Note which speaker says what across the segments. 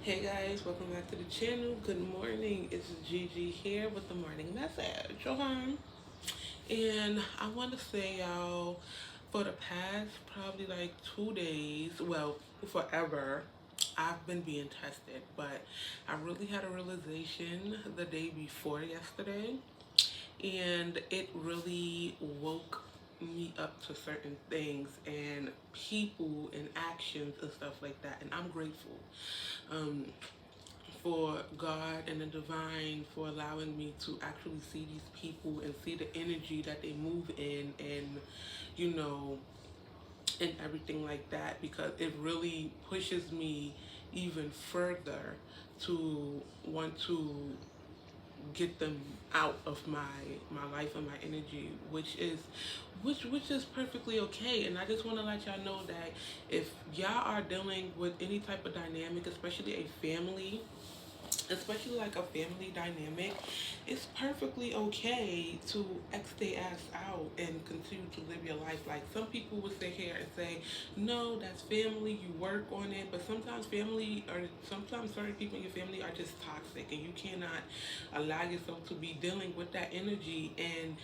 Speaker 1: Hey guys, welcome back to the channel. Good morning. It's Gigi here with the morning message. And I want to say, y'all, for the past probably like 2 days, well, forever, I've been being tested. But I really had a realization the day before yesterday, and it really woke me up to certain things and people and actions and stuff like that. And I'm grateful. Um, for God and the divine for allowing me to actually see these people and see the energy that they move in, and you know and everything like that, because it really pushes me even further to want to get them out of my life and my energy, which is perfectly okay. And I just want to let y'all know that if y'all are dealing with any type of dynamic, especially like a family dynamic, it's perfectly okay to X their ass out and continue to live your life. Like, some people would sit here and say, no, that's family, you work on it. But sometimes certain people in your family are just toxic, and you cannot allow yourself to be dealing with that energy. And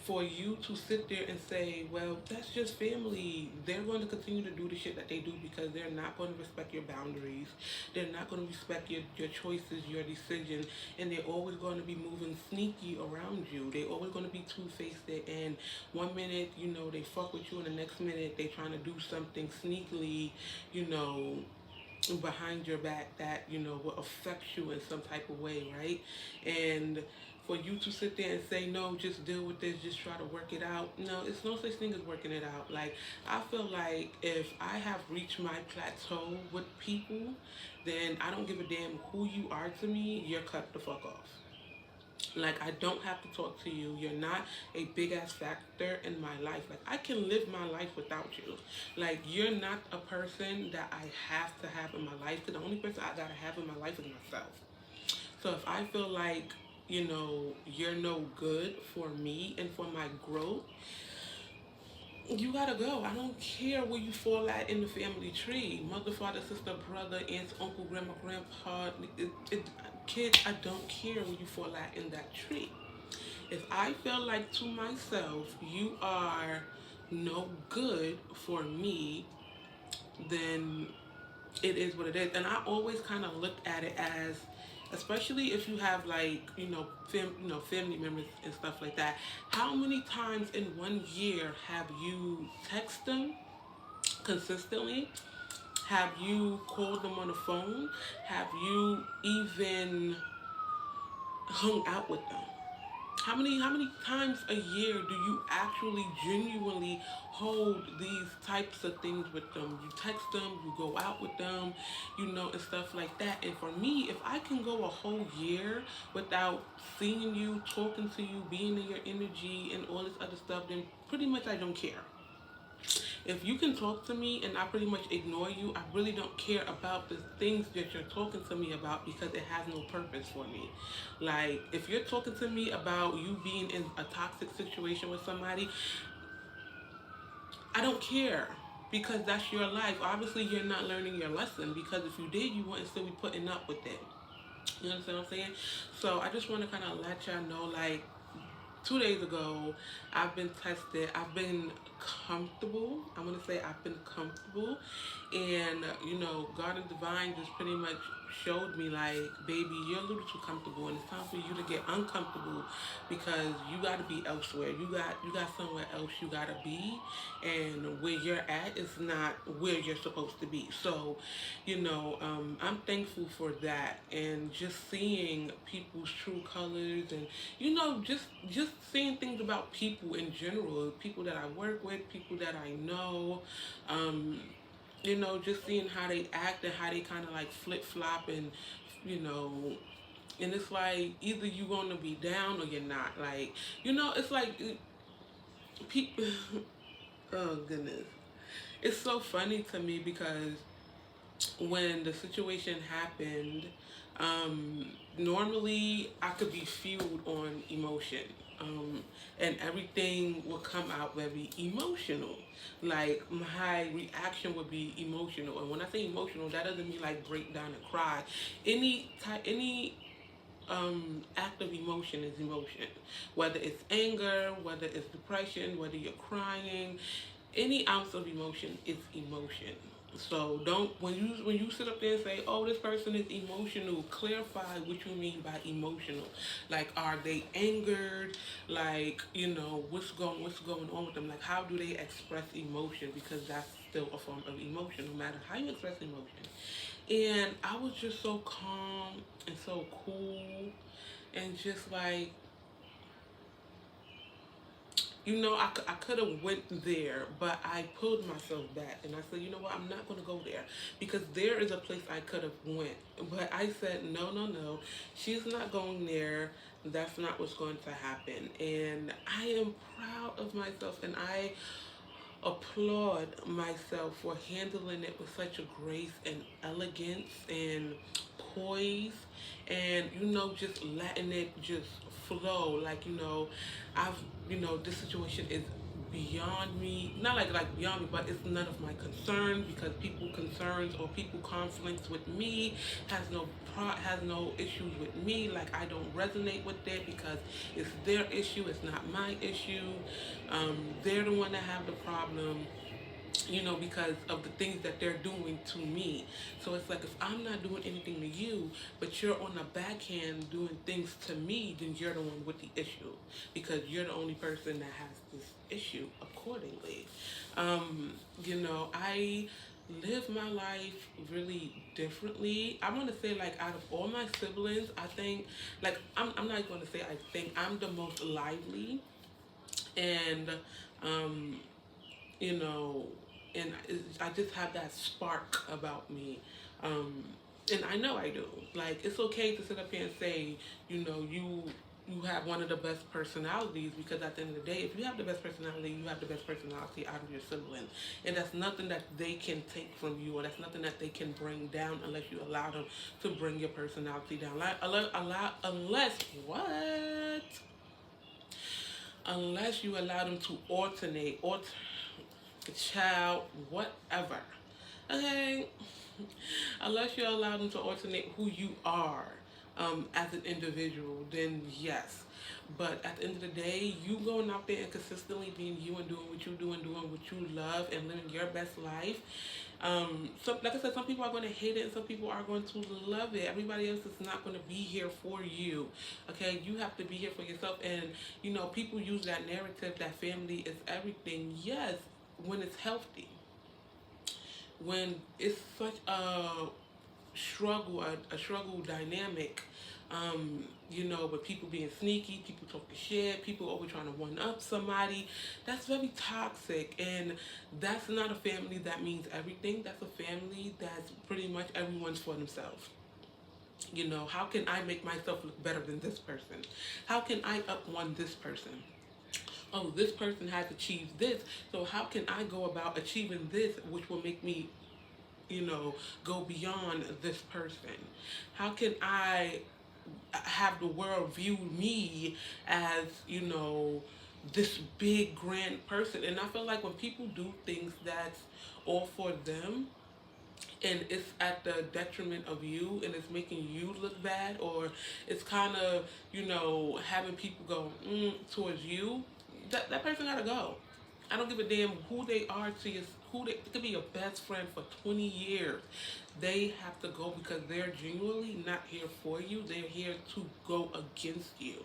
Speaker 1: for you to sit there and say, well, that's just family. They're going to continue to do the shit that they do because they're not going to respect your boundaries. They're not going to respect your choices, your decisions, and they're always going to be moving sneaky around you. They're always going to be two-faced, and one minute, they fuck with you, and the next minute they trying to do something sneakily, you know, behind your back that will affect you in some type of way, right? And for you to sit there and say, no, just deal with this, just try to work it out. No, it's no such thing as working it out. Like, I feel like if I have reached my plateau with people, then I don't give a damn who you are to me. You're cut the fuck off. Like, I don't have to talk to you. You're not a big ass factor in my life. Like, I can live my life without you. Like, you're not a person that I have to have in my life. Because the only person I gotta have in my life is myself. So if I feel like, you're no good for me and for my growth, you gotta go. I don't care where you fall at in the family tree. Mother, father, sister, brother, aunts, uncle, grandma, grandpa, kids, I don't care where you fall at in that tree. If I feel like to myself, you are no good for me, then it is what it is. And I always kind of looked at it as, especially if you have, like, family members and stuff like that. How many times in 1 year have you text them consistently? Have you called them on the phone? Have you even hung out with them? How many times a year do you actually genuinely hold these types of things with them? You text them, you go out with them, and stuff like that. And for me, if I can go a whole year without seeing you, talking to you, being in your energy and all this other stuff, then pretty much I don't care. If you can talk to me and I pretty much ignore you, I really don't care about the things that you're talking to me about, because it has no purpose for me. Like, if you're talking to me about you being in a toxic situation with somebody, I don't care, because that's your life. Obviously, you're not learning your lesson, because if you did, you wouldn't still be putting up with it. You understand what I'm saying? So I just want to kind of let y'all know, like, 2 days ago, I've been tested. I've been comfortable. I'm gonna say I've been comfortable, and God and Divine just pretty much showed me, like, baby, you're a little too comfortable, and it's time for you to get uncomfortable, because you got to be elsewhere. You got somewhere else you gotta be, and where you're at is not where you're supposed to be. So, I'm thankful for that, and just seeing people's true colors, and just seeing things about people in general, people that I work with, people that I know, um, just seeing how they act and how they kind of like flip flop, and you know, and it's like either you want to be down or you're not. Like, it's like people. Oh goodness, it's so funny to me, because when the situation happened, normally I could be fueled on emotion. and everything will come out very emotional. Like my reaction would be emotional, and when I say emotional, that doesn't mean like break down and cry. Any act of emotion is emotion, whether it's anger, whether it's depression, whether you're crying, any ounce of emotion is emotion. So don't when you sit up there and say, "Oh, this person is emotional," clarify what you mean by emotional. Like, are they angered? Like, what's going on with them? Like, how do they express emotion? Because that's still a form of emotion, no matter how you express emotion. And I was just so calm and so cool and just like, I could have went there, but I pulled myself back and I said, you know what, I'm not going to go there because there is a place I could have went. But I said, no, no, no, she's not going there. That's not what's going to happen. And I am proud of myself and I applaud myself for handling it with such a grace and elegance and poise and just letting it just flow like I've this situation is beyond me, not like beyond me, but it's none of my concern because people concerns or people conflicts with me has no issues with me. Like, I don't resonate with it because it's their issue, it's not my issue. They're the one that have the problem, because of the things that they're doing to me. So it's like, if I'm not doing anything to you, but you're on the backhand doing things to me, then you're the one with the issue because you're the only person that has this issue accordingly. I live my life really differently. I want to say, like, out of all my siblings, I think, like, I'm not going to say I think I'm the most lively and um you know, and I just have that spark about me. Um, and I know I do. Like, it's okay to sit up here and say, you have one of the best personalities because at the end of the day, if you have the best personality, you have the best personality out of your sibling. And that's nothing that they can take from you or that's nothing that they can bring down unless you allow them to bring your personality down. Like, unless, what? Unless you allow them to child, whatever. Okay? Unless you allow them to alternate who you are as an individual, then yes. But at the end of the day, you going out there and consistently being you and doing what you do and doing what you love and living your best life. Like I said, some people are going to hate it and some people are going to love it. Everybody else is not going to be here for you. Okay, you have to be here for yourself. And people use that narrative that family is everything. Yes, when it's healthy, when it's such a struggle dynamic, with people being sneaky, people talking shit, people always trying to one up somebody. That's very toxic, and that's not a family that means everything. That's a family that's pretty much everyone's for themselves. How can I make myself look better than this person? How can I up one this person? Oh, this person has achieved this, so how can I go about achieving this, which will make me, go beyond this person? How can I have the world view me as, this big grand person? And I feel like when people do things that's all for them, and it's at the detriment of you and it's making you look bad, or it's kind of having people go towards you, that person gotta go. I don't give a damn who they are to you. It could be your best friend for 20 years. They have to go because they're genuinely not here for you. They're here to go against you.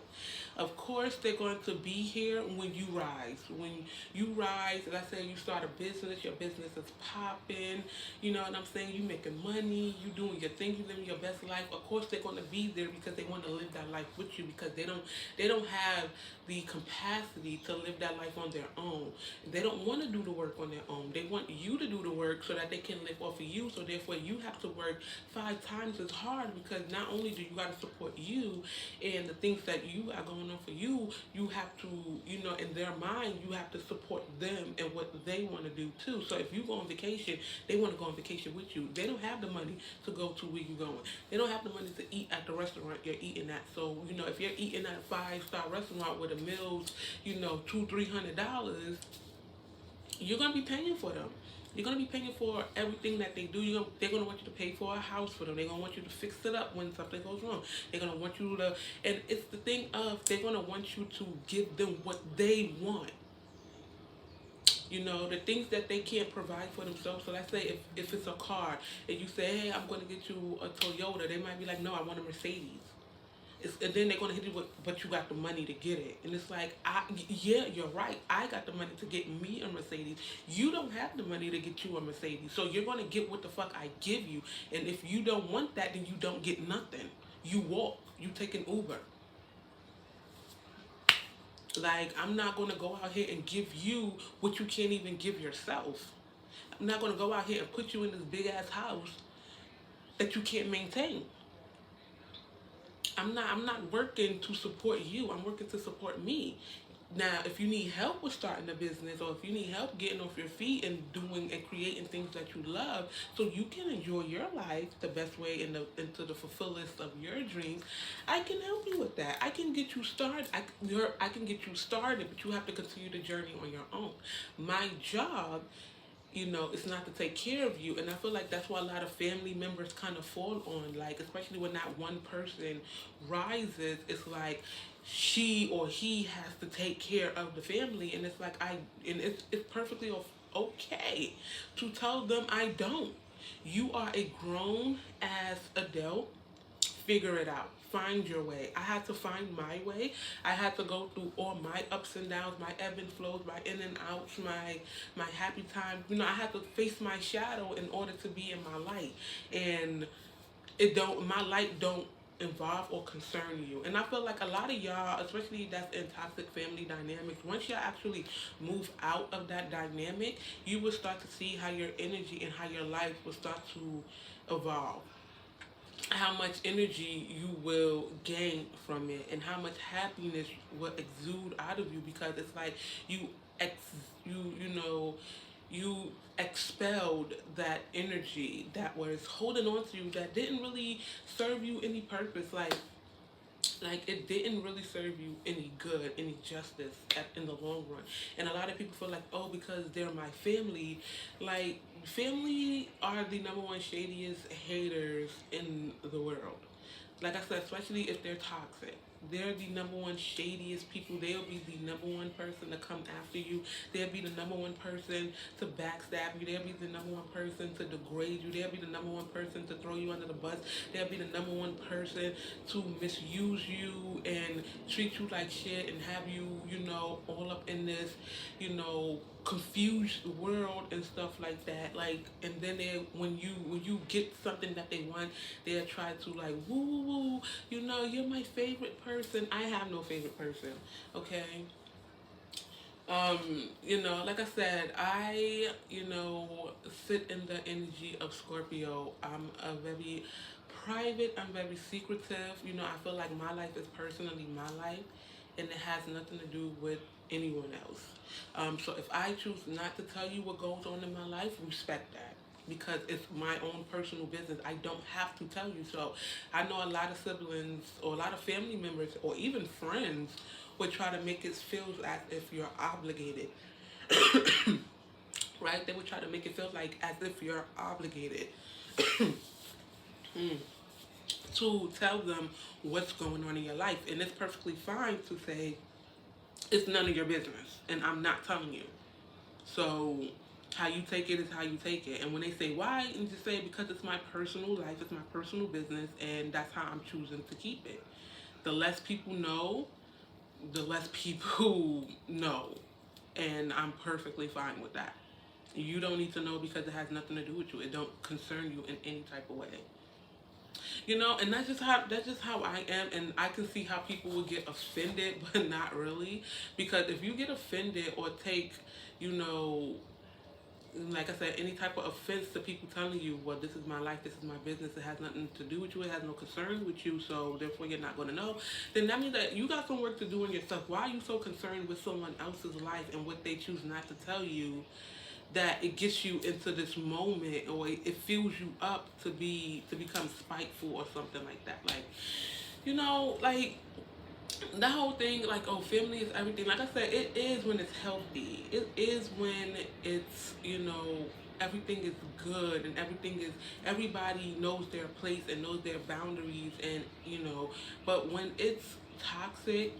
Speaker 1: Of course, they're going to be here when you rise. When you rise, let's say you start a business, your business is popping, you know what I'm saying? You making money, you doing your thing, you living your best life. Of course, they're going to be there because they want to live that life with you because they don't have the capacity to live that life on their own. They don't want to do the work on their own. They want you to do the work so that they can live off of you. So therefore, you have to work 5 times as hard, because not only do you got to support you and the things that you are going on for you, you have to, in their mind, you have to support them and what they want to do too. So if you go on vacation, they want to go on vacation with you. They don't have the money to go to where you're going. They don't have the money to eat at the restaurant you're eating at. So, if you're eating at a 5-star restaurant where the meals, $200-$300, you're gonna be paying for them. You're gonna be paying for everything that they do. They're gonna want you to pay for a house for them. They're gonna want you to fix it up when something goes wrong. They're gonna want you to, and it's the thing of, they're gonna want you to give them what they want. The things that they can't provide for themselves. So let's say if it's a car and you say, hey, I'm gonna get you a Toyota, they might be like, no, I want a Mercedes. And then they're gonna hit you with, but you got the money to get it, and it's like, yeah, you're right. I got the money to get me a Mercedes. You don't have the money to get you a Mercedes, so you're gonna get what the fuck I give you. And if you don't want that, then you don't get nothing. You walk. You take an Uber. Like, I'm not gonna go out here and give you what you can't even give yourself. I'm not gonna go out here and put you in this big ass house that you can't maintain. I'm not working to support you. I'm working to support me. Now, if you need help with starting a business, or if you need help getting off your feet and doing and creating things that you love, so you can enjoy your life the best way and into the fulfillment of your dreams, I can help you with that. I can get you started. I can get you started, but you have to continue the journey on your own. My job, it's not to take care of you. And I feel like that's why a lot of family members kind of fall on, like, especially when that one person rises, it's like she or he has to take care of the family. And it's like, it's perfectly okay to tell them, I don't. You are a grown ass adult. Figure it out. Find your way. I had to find my way. I had to go through all my ups and downs, my ebb and flows, my in and outs, my happy times. I had to face my shadow in order to be in my light. And my light don't involve or concern you. And I feel like a lot of y'all, especially that's in toxic family dynamics, once y'all actually move out of that dynamic, you will start to see how your energy and how your life will start to evolve, how much energy you will gain from it, and how much happiness will exude out of you, because it's like you expelled that energy that was holding on to you, that didn't really serve you any purpose. Like it didn't really serve you any good, any justice in the long run. And a lot of people feel like, oh, because they're my family. Like, family are the number one shadiest haters in the world. Like I said, especially if they're toxic. They're the number one shadiest people. They'll be the number one person to come after you. They'll be the number one person to backstab you. They'll be the number one person to degrade you. They'll be the number one person to throw you under the bus. They'll be the number one person to misuse you and treat you like shit and have you, all up in this, confused world and stuff like that. Like, and then when you get something that they want, they'll try to, like, woo woo woo, you're my favorite person. I have no favorite person, okay? Like I said, I, sit in the energy of Scorpio. I'm a very private, I'm very secretive. I feel like my life is personally my life, and it has nothing to do with anyone else. So if I choose not to tell you what goes on in my life, respect that, because it's my own personal business. I don't have to tell you. So I know a lot of siblings or a lot of family members or even friends would try to make it feel as if you're obligated. Right? They would try to make it feel like as if you're obligated to tell them what's going on in your life. And it's perfectly fine to say, it's none of your business, and I'm not telling you. So how you take it is how you take it. And when they say why, and just say, because it's my personal life, it's my personal business, and that's how I'm choosing to keep it. The less people know, the less people know. And I'm perfectly fine with that. You don't need to know, because it has nothing to do with you. It don't concern you in any type of way. And that's just how I am. And I can see how people would get offended, but not really. Because if you get offended or take, you know, like I said, any type of offense to people telling you, well, this is my life, this is my business, it has nothing to do with you, it has no concern with you, so therefore you're not going to know, then that means that you got some work to do in yourself. Why are you so concerned with someone else's life and what they choose not to tell you, that it gets you into this moment, or it fills you up to become spiteful or something like that? Like, like that whole thing, like, oh, family is everything. Like I said, it is when it's healthy. It is when it's, everything is good, and everybody knows their place and knows their boundaries, and but when it's toxic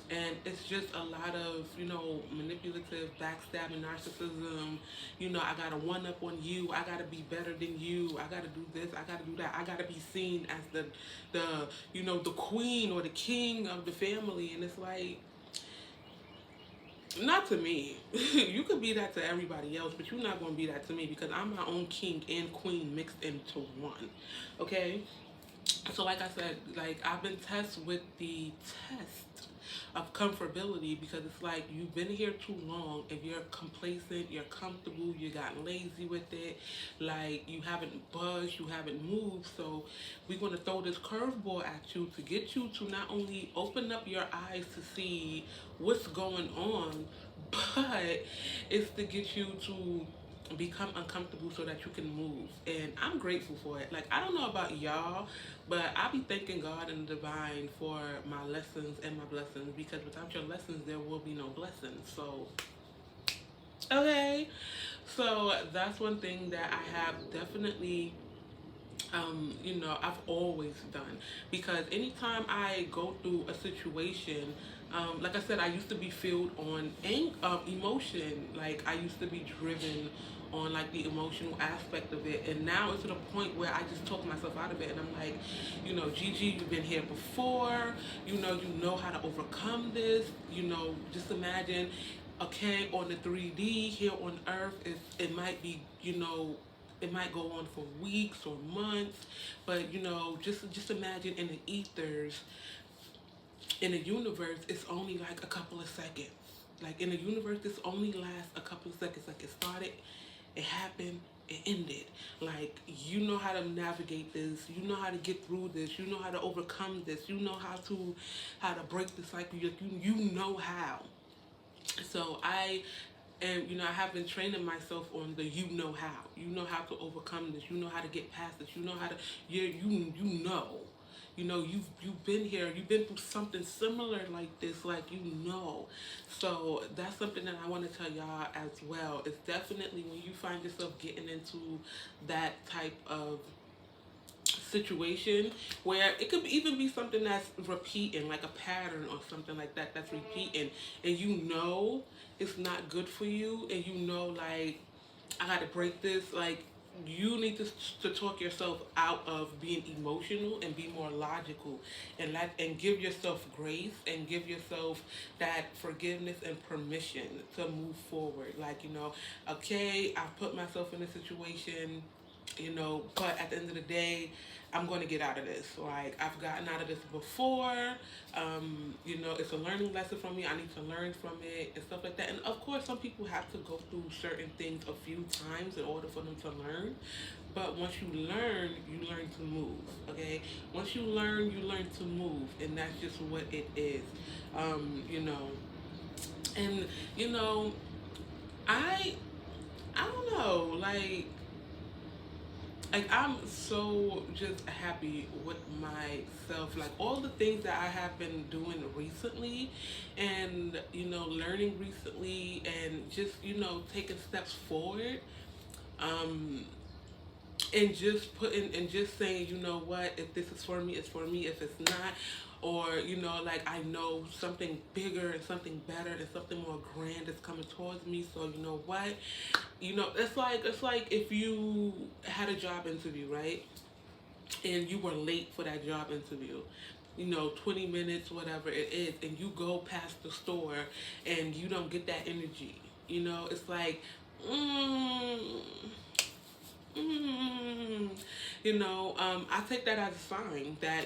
Speaker 1: and it's just a lot of, manipulative, backstabbing, narcissism, I gotta one up on you, I gotta be better than you, I gotta do this, I gotta do that, I gotta be seen as the queen or the king of the family. And it's like, not to me. You could be that to everybody else, but you're not going to be that to me, because I'm my own king and queen mixed into one. Okay? So like I said, like, I've been tested with the test of comfortability, because it's like, you've been here too long. If you're complacent, you're comfortable, you got lazy with it, like, you haven't budged, you haven't moved. So we're going to throw this curveball at you to get you to not only open up your eyes to see what's going on, but it's to get you to become uncomfortable so that you can move. And I'm grateful for it. Like, I don't know about y'all, but I be thanking God and the divine for my lessons and my blessings, because without your lessons there will be no blessings. So okay, so that's one thing that I have definitely I've always done, because anytime I go through a situation, like I said, I used to be filled on emotion. Like, I used to be driven on, like, the emotional aspect of it, and now it's to the point where I just talk myself out of it, and I'm like, Gigi, you've been here before, you know how to overcome this, just imagine, okay, on the 3D here on Earth, it might be, it might go on for weeks or months, but just imagine in the ethers, in the universe, it's only like a couple of seconds. Like, in the universe, this only lasts a couple of seconds. Like, it started, it happened, it ended. Like, you know how to navigate this, you know how to get through this, you know how to overcome this, you know how to break the cycle. You know how. So I have been training myself on the you know how. You know how to overcome this. You know how to get past this. You know how to you know. You've been here. You've been through something similar like this. Like, So that's something that I want to tell y'all as well. It's definitely when you find yourself getting into that type of situation, where it could even be something that's repeating, like a pattern or something like that, that's repeating, and it's not good for you, and like, I gotta break this. Like, you need to talk yourself out of being emotional and be more logical, and give yourself grace, and give yourself that forgiveness and permission to move forward. Like, okay, I put myself in a situation, but at the end of the day, I'm going to get out of this. Like, I've gotten out of this before. It's a learning lesson for me. I need to learn from it and stuff like that. And of course, some people have to go through certain things a few times in order for them to learn. But once you learn to move. Okay? Once you learn to move. And that's just what it is. And, I, I don't know, I'm so just happy with myself, like all the things that I have been doing recently, and learning recently, and just taking steps forward, um and just putting and just saying, what, if this is for me, it's for me. If it's not, or like, I know something bigger and something better and something more grand is coming towards me. So what, it's like if you had a job interview, right, and you were late for that job interview, 20 minutes, whatever it is, and you go past the store and you don't get that energy. It's like, mm, Mm, I take that as a sign that,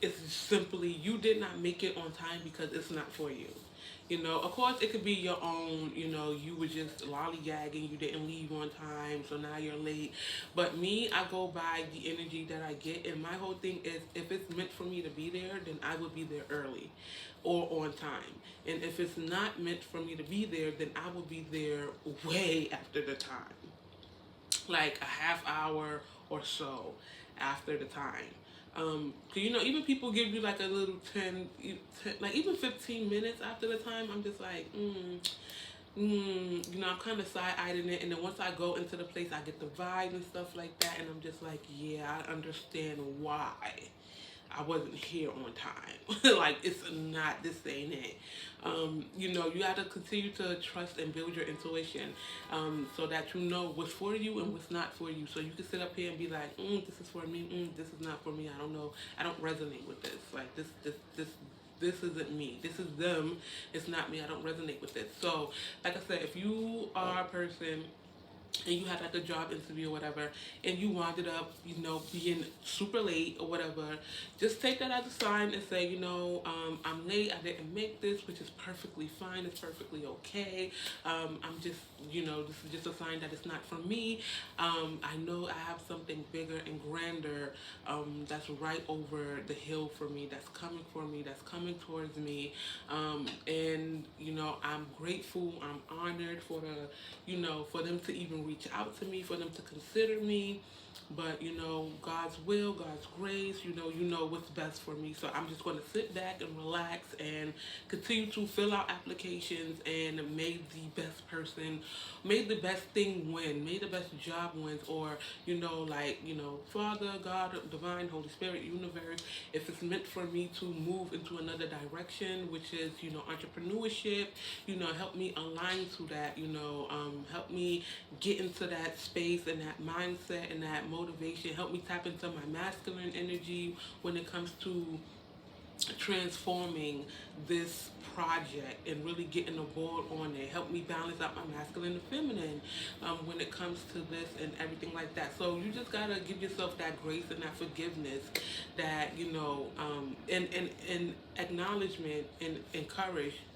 Speaker 1: it's simply you did not make it on time because it's not for you. You know, of course, it could be your own. You know, you were just lollygagging, you didn't leave on time, so now you're late. But me, I go by the energy that I get, and my whole thing is if it's meant for me to be there, then I would be there early or on time. And if it's not meant for me to be there, then I will be there way after the time, like a half hour or so after the time. 'Cause, you know, even people give you like a little 10, like even 15 minutes after the time. I'm just like, you know, I'm kind of side-eyeing it, and then once I go into the place, I get the vibe and stuff like that, and I'm just like, yeah, I understand why I wasn't here on time. Like it's not, this ain't it. You know, you got to continue to trust and build your intuition, so that you know what's for you and what's not for you. So you can sit up here and be like, this is for me. This is not for me. I don't know. I don't resonate with this. Like this isn't me. This is them. It's not me. I don't resonate with it. So, like I said, if you are a person and you had like a job interview or whatever, and you wound up, you know, being super late or whatever, just take that as a sign and say, you know, I'm late, I didn't make this, which is perfectly fine, it's perfectly okay. I'm just, you know, this is just a sign that it's not for me. I know I have something bigger and grander, that's right over the hill for me, that's coming for me, that's coming towards me. And, you know, I'm grateful, I'm honored for the, you know, for them to even reach out to me, for them to consider me. But you know, God's will, God's grace, you know what's best for me. So I'm just going to sit back and relax and continue to fill out applications and make the best person, make the best thing win, make the best job wins, or you know, like, you know, Father, God, Divine, Holy Spirit, Universe, if it's meant for me to move into another direction, which is, you know, entrepreneurship, you know, help me align to that, you know, help me get into that space and that mindset and that motivation, help me tap into my masculine energy when it comes to transforming this project and really getting the ball on it. Help me balance out my masculine and feminine, when it comes to this and everything like that. So you just gotta give yourself that grace and that forgiveness, that you know, and acknowledgement and encouragement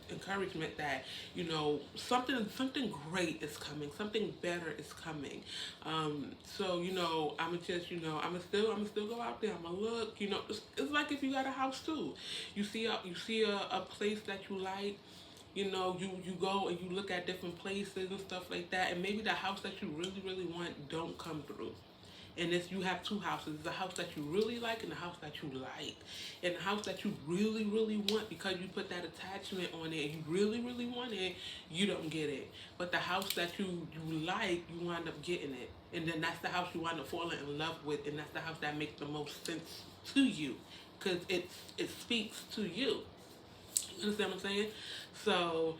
Speaker 1: that you know something great is coming, something better is coming. So you know, I'ma just, you know, I'ma still go out there, I'ma look, you know, it's like if you got a house too, you see a place that you like, you know, you go and you look at different places and stuff like that, and maybe the house that you really want don't come through. And if you have two houses, the house that you really like and the house that you like. And the house that you really want, because you put that attachment on it and you really want it, you don't get it. But the house that you like, you wind up getting it. And then that's the house you wind up falling in love with, and that's the house that makes the most sense to you. Because it speaks to you. You understand what I'm saying? So,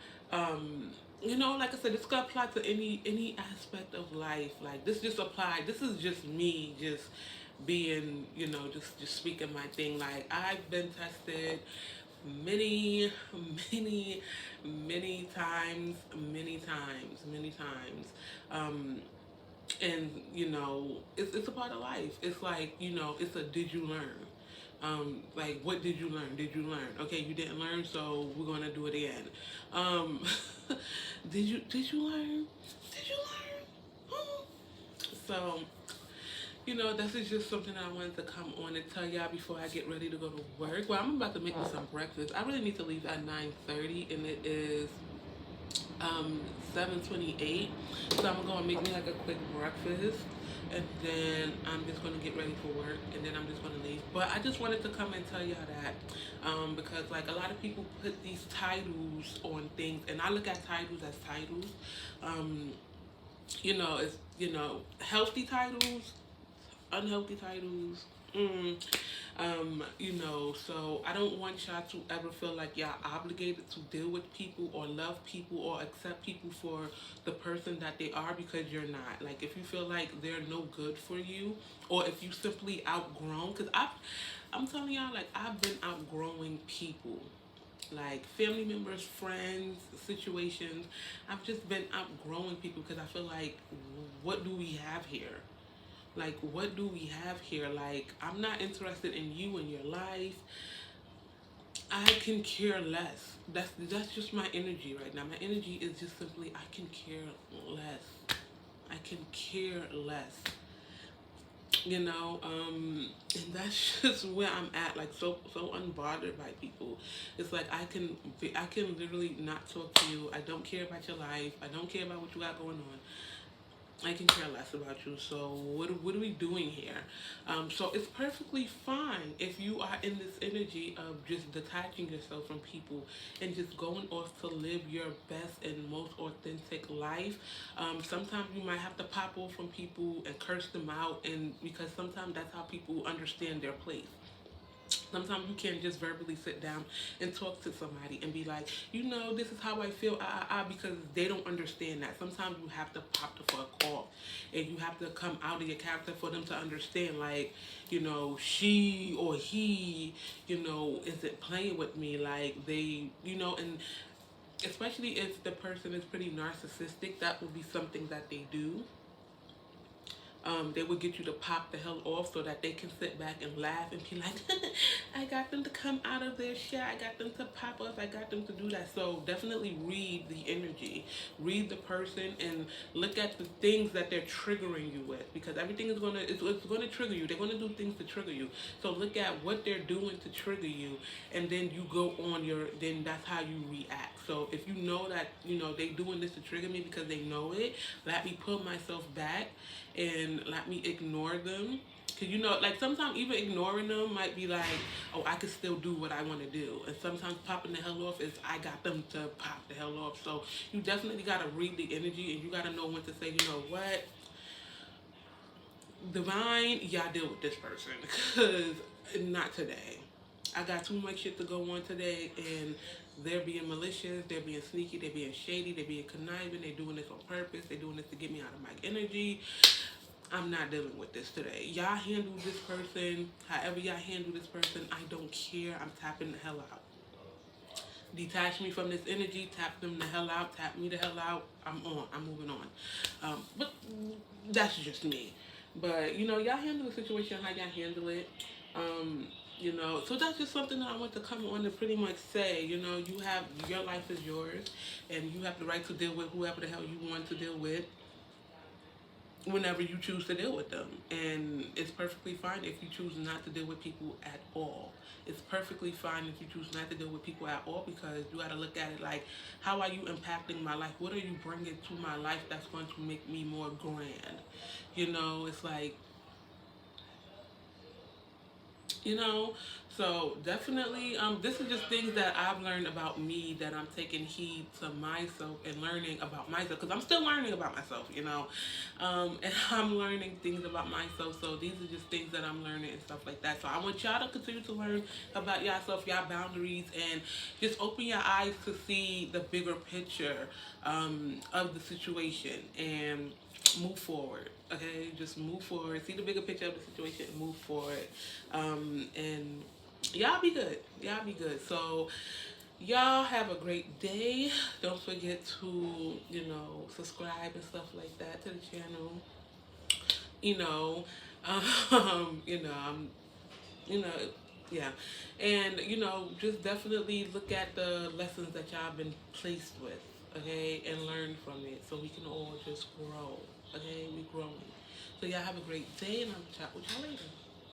Speaker 1: you know, like I said, this could apply to any aspect of life. Like this just apply. This is just me, just being, you know, just speaking my thing. Like I've been tested many, many, many times. Um, and you know, it's a part of life. It's like, you know, it's a did you learn, like what did you learn, okay, you didn't learn, so we're gonna do it again. um did you learn, so you know, this is just something I wanted to come on and tell y'all before I get ready to go to work. Well, I'm about to make me some breakfast. I really need to leave at 9:30, and it is 7:28. So I'm gonna make me like a quick breakfast, and then I'm just gonna get ready for work, and then I'm just gonna leave. But I just wanted to come and tell y'all that, because like a lot of people put these titles on things, and I look at titles as titles. Um, you know, it's, you know, healthy titles, unhealthy titles. You know, so I don't want y'all to ever feel like y'all obligated to deal with people or love people or accept people for the person that they are, because you're not. Like if you feel like they're no good for you, or if you simply outgrown, because I'm telling y'all, like I've been outgrowing people, like family members, friends, situations. I've just been outgrowing people because I feel like, what do we have here? Like, what do we have here? Like, I'm not interested in you and your life. I can care less. That's just my energy right now. My energy is just simply I can care less. I can care less. You know, and that's just where I'm at. Like so unbothered by people. It's like I can literally not talk to you. I don't care about your life. I don't care about what you got going on. I can care less about you. So what are we doing here? So it's perfectly fine if you are in this energy of just detaching yourself from people and just going off to live your best and most authentic life. Sometimes you might have to pop off from people and curse them out, and because sometimes that's how people understand their place. Sometimes you can't just verbally sit down and talk to somebody and be like, this is how I feel, because they don't understand that. Sometimes you have to pop the fuck off and you have to come out of your character for them to understand, like, she or he, isn't playing with me like they, and especially if the person is pretty narcissistic, that would be something that they do. They would get you to pop the hell off so that they can sit back and laugh and be like, I got them to come out of their shell. I got them to pop off. I got them to do that. So definitely read the energy, read the person, and look at the things that they're triggering you with, because everything is it's gonna trigger you. They're gonna do things to trigger you. So look at what they're doing to trigger you, and then you go on then that's how you react. So if you know that they doing this to trigger me because they know it, let me pull myself back and let me ignore them. Because, like sometimes even ignoring them might be like, oh, I can still do what I want to do. And sometimes popping the hell off is I got them to pop the hell off. So you definitely got to read the energy, and you got to know when to say, you know what, Divine, y'all deal with this person. Because not today. I got too much shit to go on today, and they're being malicious, they're being sneaky, they're being shady, they're being conniving, they're doing this on purpose, they're doing this to get me out of my energy. I'm not dealing with this today. Y'all handle this person however y'all handle this person. I don't care. I'm tapping the hell out. Detach me from this energy. Tap them the hell out. Tap me the hell out. I'm on. I'm moving on. But that's just me. But y'all handle the situation how y'all handle it. So that's just something that I want to come on and pretty much say. You have your life is yours, and you have the right to deal with whoever the hell you want to deal with whenever you choose to deal with them. And it's perfectly fine if you choose not to deal with people at all. It's perfectly fine if you choose not to deal with people at all, because you got to look at it like, how are you impacting my life? What are you bringing to my life that's going to make me more grand? It's like, you know so definitely, this is just things that I've learned about me, that I'm taking heed to myself and learning about myself, because I'm still learning about myself, and I'm learning things about myself. So these are just things that I'm learning and stuff like that. So I want y'all to continue to learn about yourself, your boundaries, and just open your eyes to see the bigger picture, of the situation, and move forward. Okay, just move forward. See the bigger picture of the situation and move forward. And y'all be good. Y'all be good. So y'all have a great day. Don't forget to subscribe and stuff like that to the channel. You know, I'm you know yeah, and just definitely look at the lessons that y'all been placed with, okay, and learn from it, so we can all just grow. Okay, we growing. So y'all have a great day, and I'll chat with y'all later.